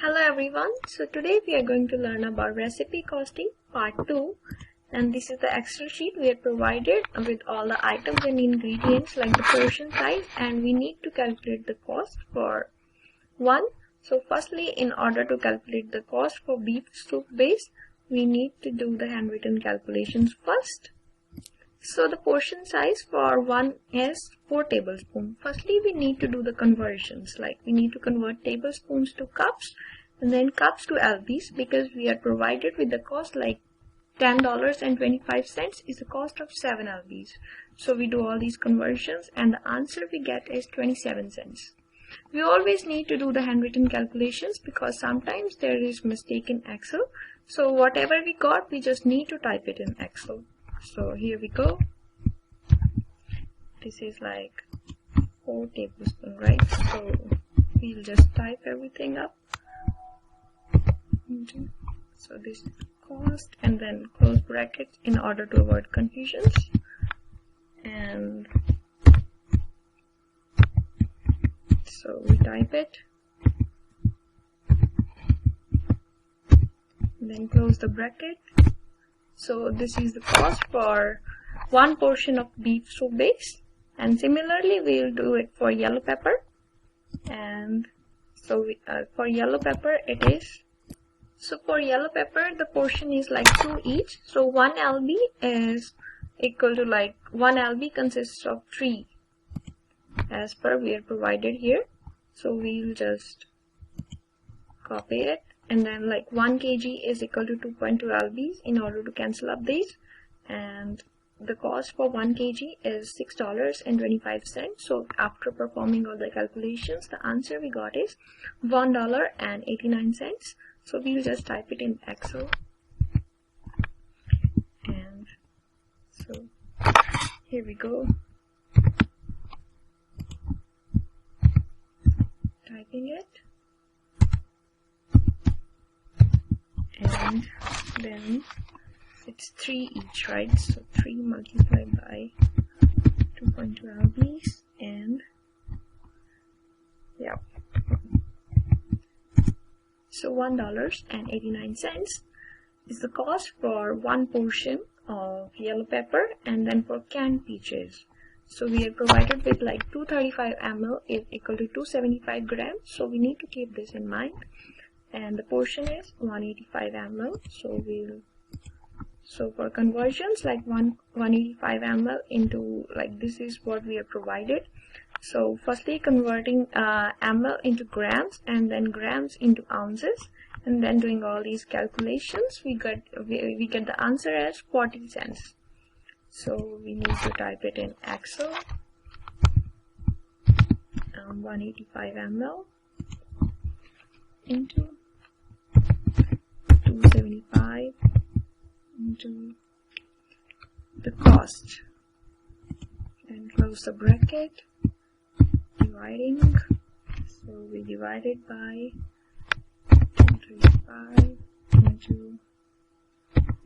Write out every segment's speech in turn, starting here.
Hello everyone, so today we are going to learn about recipe costing part 2, and this is the Excel sheet we are provided with all the items and ingredients like the portion size, and we need to calculate the cost for one. So firstly, in order to calculate the cost for beef soup base, we need to do the handwritten calculations first. So the portion size for one is 4 tablespoons. Firstly, we need to do the conversions, like we need to convert tablespoons to cups and then cups to lbs, because we are provided with the cost like $10.25 is the cost of 7 lbs. So we do all these conversions and the answer we get is 27 cents. We always need to do the handwritten calculations because sometimes there is mistake in Excel. So whatever we got, we just need to type it in Excel. So here we go. This is like 4 tablespoons, right? So we'll just type everything up. So this is cost and then close brackets in order to avoid confusions. And so we type it. Then close the bracket. So this is the cost for one portion of beef soup base, and similarly we'll do it for yellow pepper. And so for yellow pepper it is, so for yellow pepper the portion is like 2 each. So 1 lb is equal to like 1 lb consists of 3 as per we are provided here. So we'll just copy it. And then like 1 kg is equal to 2.2 lbs in order to cancel up these. And the cost for 1 kg is $6.25. So after performing all the calculations, the answer we got is $1.89. So we'll just type it in Excel. And so here we go. Typing it. And then it's 3 each, right? So 3 multiplied by 2.2 lbs, and yeah. So $1.89 is the cost for one portion of yellow pepper, and then for canned peaches. So we are provided with like 235 ml is equal to 275 grams. So we need to keep this in mind. And the portion is 185 ml. So for conversions, like 185 ml into, like, this is what we are provided. So firstly converting ml into grams, and then grams into ounces, and then doing all these calculations, we get the answer as 40 cents. So we need to type it in Excel. 185 ml into 275 into the cost, and close the bracket, dividing. So we divide it by 235 into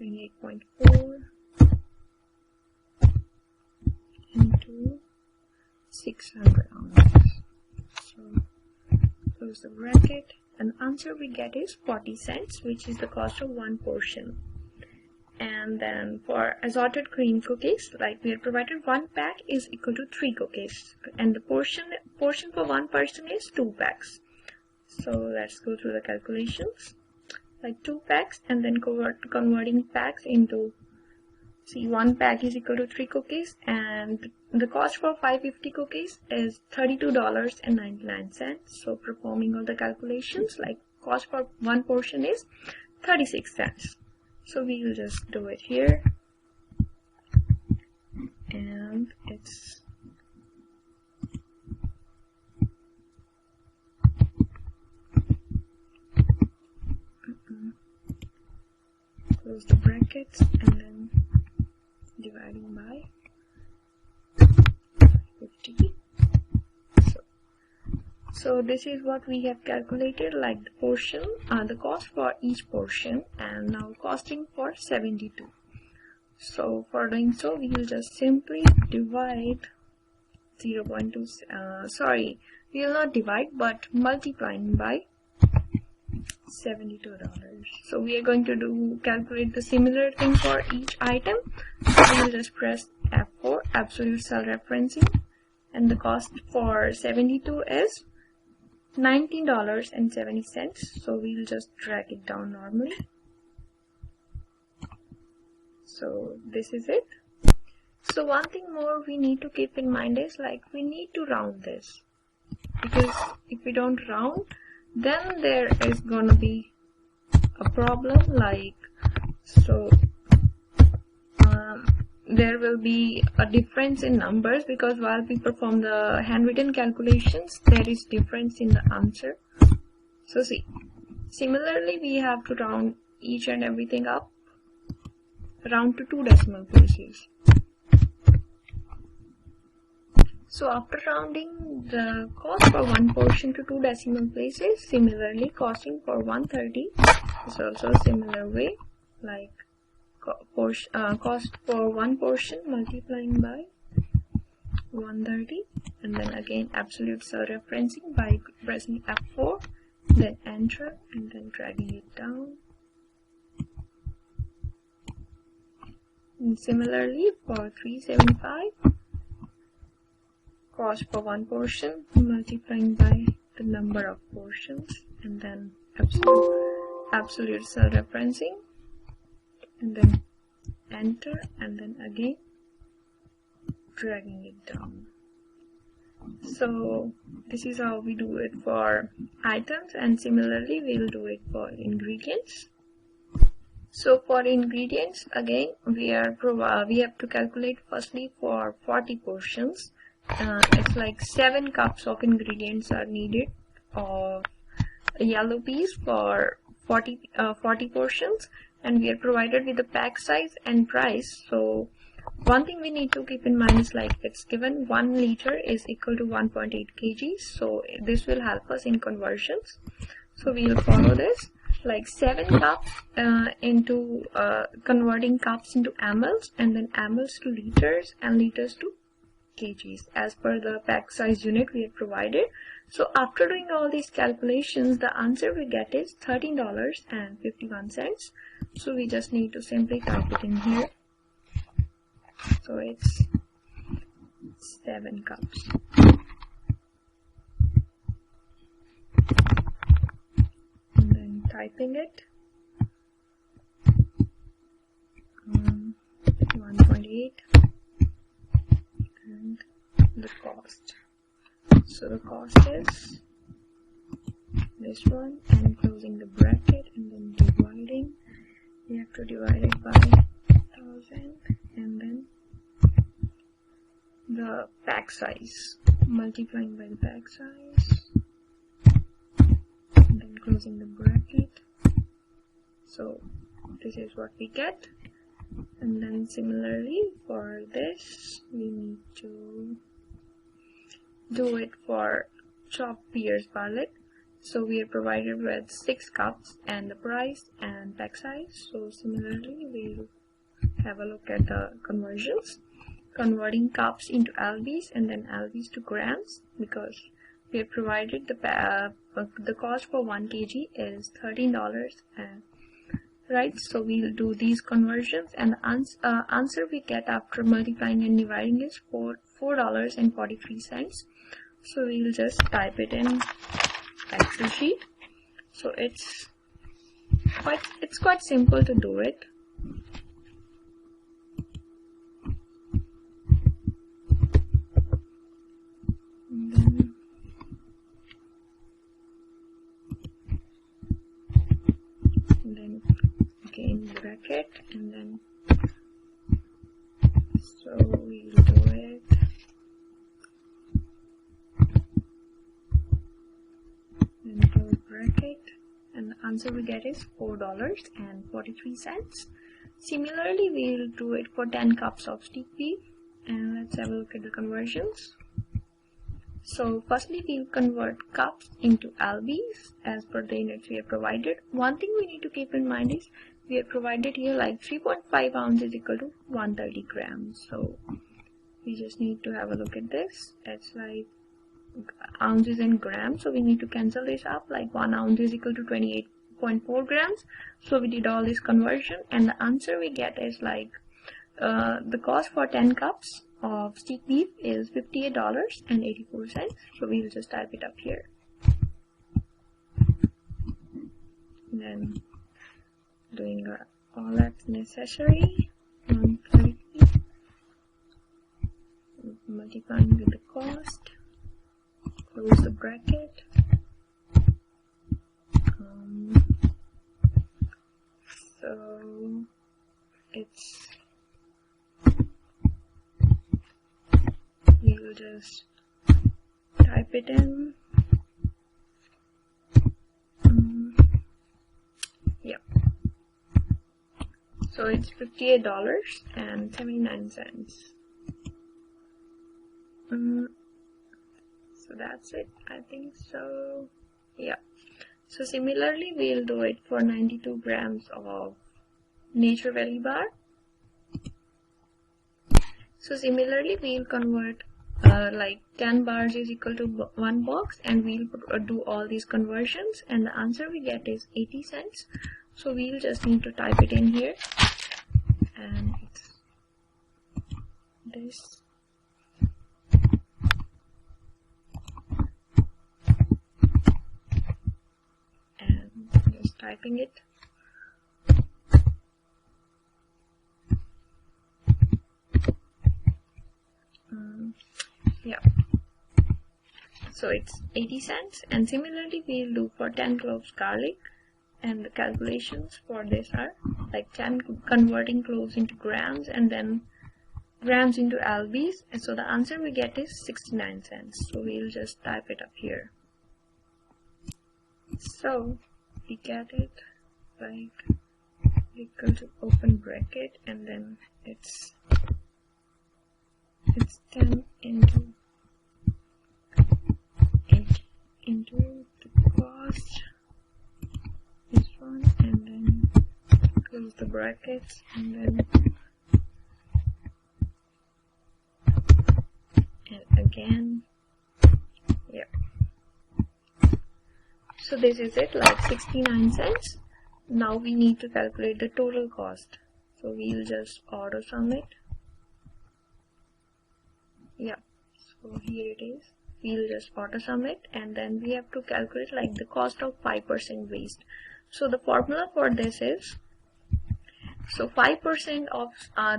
28.4 into 600 ounces. So close the bracket, and the answer we get is 40 cents, which is the cost of one portion. And then for assorted cream cookies, like we are provided 1 pack is equal to 3 cookies, and the portion for one person is 2 packs. So let's go through the calculations. Like 2 packs, and then converting packs into, see, 1 pack is equal to 3 cookies, and the cost for 550 cookies is $32.99. So performing all the calculations, like cost for one portion is 36 cents. So we will just do it here, and it's close the brackets and then dividing by 50. So this is what we have calculated, like the portion, the cost for each portion, and now costing for 72. So for doing so, we will just simply divide 0.2, sorry, we will not divide but multiplying by $72. So we are going to calculate the similar thing for each item. So we'll just press F4, absolute cell referencing, and the cost for 72 is $19.70. So we'll just drag it down normally. So this is it. So one thing more we need to keep in mind is like we need to round this, because if we don't round, then there is gonna be a problem, like so there will be a difference in numbers, because while we perform the handwritten calculations there is difference in the answer. So see, similarly we have to round each and everything up, round to 2 decimal places. So after rounding the cost for one portion to 2 decimal places, similarly costing for 130 is also a similar way, like cost for one portion multiplying by 130, and then again absolute cell referencing by pressing F4, then enter, and then dragging it down. And similarly for 375, cost for one portion multiplying by the number of portions, and then absolute cell referencing, and then enter, and then again dragging it down. So this is how we do it for items, and similarly we'll do it for ingredients. So for ingredients, again we have to calculate firstly for 40 portions. It's like 7 cups of ingredients are needed of yellow peas for 40 portions, and we are provided with the pack size and price. So one thing we need to keep in mind is like it's given 1 liter is equal to 1.8 kgs. So this will help us in conversions. So we'll follow this, like 7 cups into converting cups into mLs, and then mLs to liters and liters to kgs as per the pack size unit we have provided. So after doing all these calculations, the answer we get is $13.51. So we just need to simply type it in here. So it's 7 cups. And then typing it, 1.8, and the cost. So the cost is this one, and closing the bracket, and then dividing. We have to divide it by 1000, and then the pack size, multiplying by the pack size, and then closing the bracket. So this is what we get. And then similarly for this, we need to do it for chopped pears garlic. So we are provided with 6 cups and the price and pack size. So similarly we'll have a look at the conversions, converting cups into lbs and then lbs to grams, because we are provided the cost for 1 kg is $13. Right, so we'll do these conversions, and the answer we get after multiplying and dividing is $4.43. So we'll just type it in Excel sheet. So it's quite simple to do it. And then again bracket, and then so we'll do it. And close bracket, and the answer we get is $4.43. Similarly, we'll do it for 10 cups of steak beef, and let's have a look at the conversions. So firstly, we'll convert cups into lbs as per the units we have provided. One thing we need to keep in mind is we have provided here like 3.5 ounces equal to 130 grams. So we just need to have a look at this. It's like ounces and grams, so we need to cancel this up. Like 1 ounce is equal to 0.4 grams. So we did all this conversion, and the answer we get is like the cost for 10 cups of steak beef is $58.84. So we'll just type it up here. And then doing all that's necessary, multiplying with the cost, close the bracket. So it's, we will just type it in. Yeah. So it's $58.79. So that's it, I think so. Yeah. So similarly, we'll do it for 92 grams of Nature Valley bar. So similarly, we'll convert like 10 bars is equal to 1 box, and we'll do all these conversions, and the answer we get is 80 cents. So we'll just need to type it in here, and it's this. And just typing it. Yeah. So it's 80 cents, and similarly we'll do for 10 cloves garlic, and the calculations for this are like 10 converting cloves into grams, and then grams into lbs, and so the answer we get is 69 cents. So we'll just type it up here. So we get it like equal to open bracket, and then it's 10 into the cost, this one, and then close the brackets, and then again. Yeah. So this is it, like 69 cents. Now we need to calculate the total cost. So we'll just auto sum it. Yeah, so here it is. We'll just auto sum it, and then we have to calculate like the cost of 5% waste. So the formula for this is, so 5% of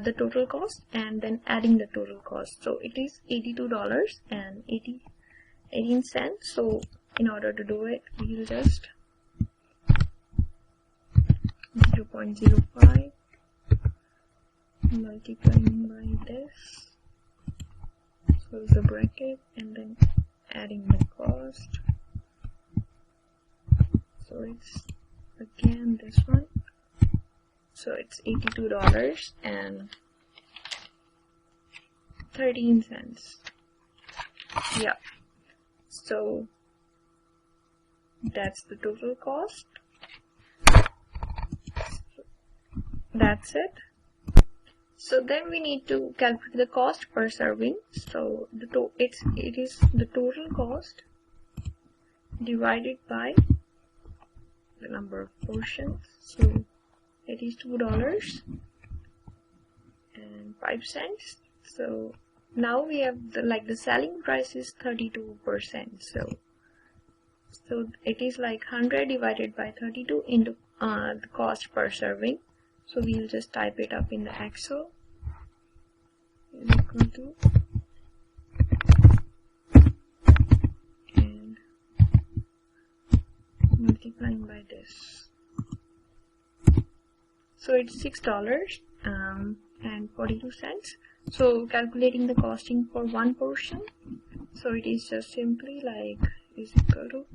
the total cost, and then adding the total cost. So it is $82.18. So in order to do it, we'll just 0.05 multiplying by this. Close the bracket, and then adding the cost. So it's again this one. So it's $82.13. Yeah. So that's the total cost. That's it. So then we need to calculate the cost per serving. So it is the total cost divided by the number of portions. So it is $2.05. So now we have the selling price is 32%. So it is like 100 divided by 32 into the cost per serving. So we'll just type it up in the Excel. Is equal to, and multiplying by this. So it's $6.42. So calculating the costing for one portion. So it is just simply like is equal to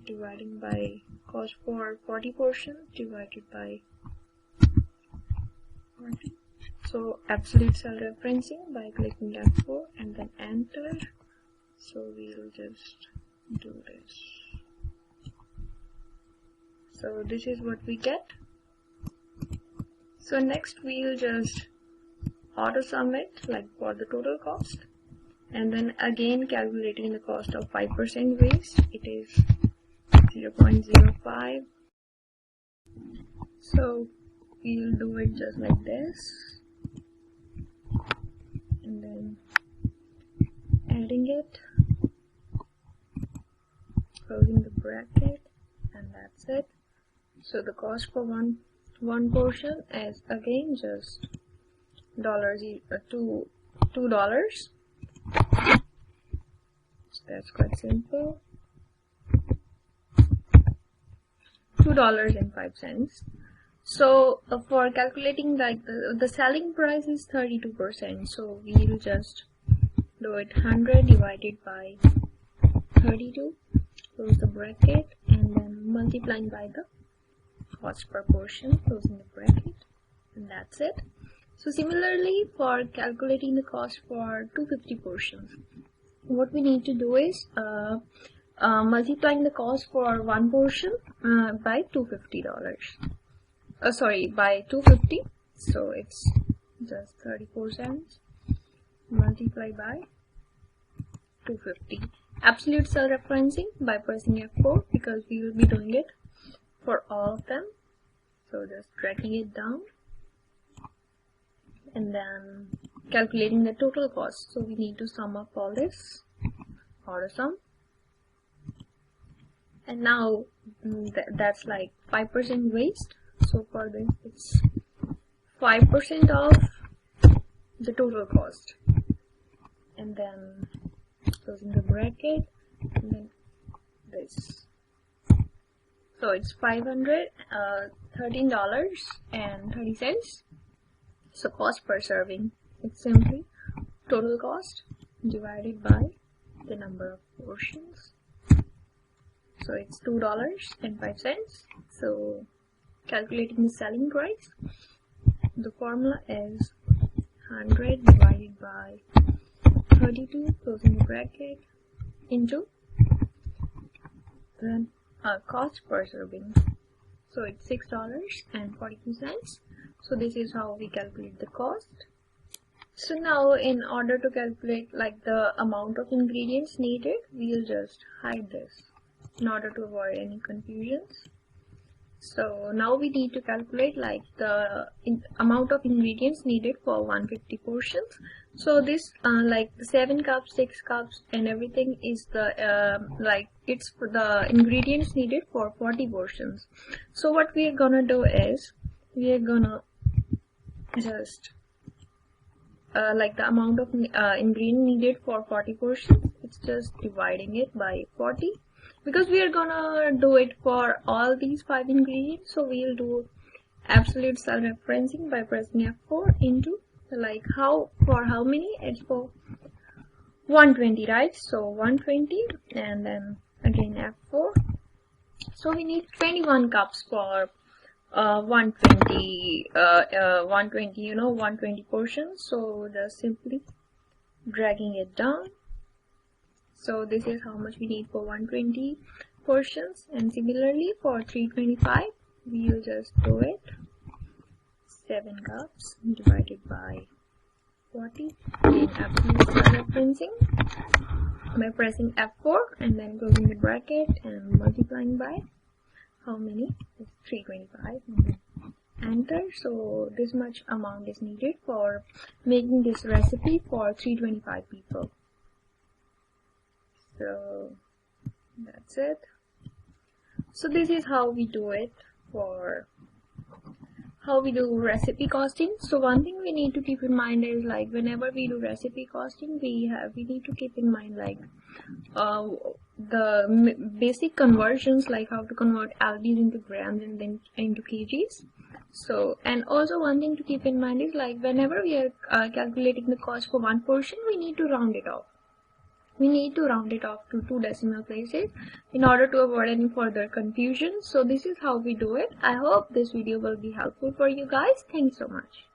dividing by cost for 40 portions divided by 40. So absolute cell referencing by clicking F4 and then enter. So we will just do this. So this is what we get. So next we'll just auto sum it like for the total cost, and then again calculating the cost of 5% waste. It is 0.05 So we'll do it just like this, and then adding it, closing the bracket, and that's it. So the cost for one portion is again just $2. So that's quite simple. $2.05. So for calculating, like the selling price is 32%, so we'll just do it 100 divided by 32, close the bracket, and then multiplying by the cost per portion, closing the bracket, and that's it. So similarly, for calculating the cost for 250 portions, what we need to do is multiplying the cost for one portion by $250. By 250. So it's just 34 cents multiplied by 250. Absolute cell referencing by pressing F4, because we will be doing it for all of them. So just dragging it down and then calculating the total cost. So we need to sum up all this, auto sum. And now that's like 5% waste. So for this, it's 5% of the total cost. And then closing the bracket, and then this. So it's $513.30. So cost per serving, it's simply total cost divided by the number of portions. So it's $2.05. So calculating the selling price, the formula is 100 divided by 32, closing the bracket, into the cost per serving. So it's $6.42. So this is how we calculate the cost. So now, in order to calculate like the amount of ingredients needed, we'll just hide this in order to avoid any confusions. So now we need to calculate like the amount of ingredients needed for 150 portions. So this like the 7 cups, 6 cups, and everything is the it's for the ingredients needed for 40 portions. So what we are gonna do is we are gonna just like the amount of ingredient needed for 40 portions, it's just dividing it by 40. Because we are gonna do it for all these 5 ingredients, so we'll do absolute cell referencing by pressing F4 into like how many, it's for 120, right? So 120, and then again F4. So we need 21 cups for 120 120 portions. So just simply dragging it down. So this is how much we need for 120 portions, and similarly for 325 we will just do it 7 cups divided by 40 in absolute cell referencing by pressing F4 and then closing the bracket and multiplying by how many? It's 325. Enter. So this much amount is needed for making this recipe for 325 people. So that's it. So this is how we do it for how we do recipe costing. So one thing we need to keep in mind is like whenever we do recipe costing, we need to keep in mind like the basic conversions, like how to convert lbs into grams and then into kgs. So, and also one thing to keep in mind is like whenever we are calculating the cost for one portion, we need to round it off. We need to round it off to 2 decimal places in order to avoid any further confusion. So this is how we do it. I hope this video will be helpful for you guys. Thanks so much.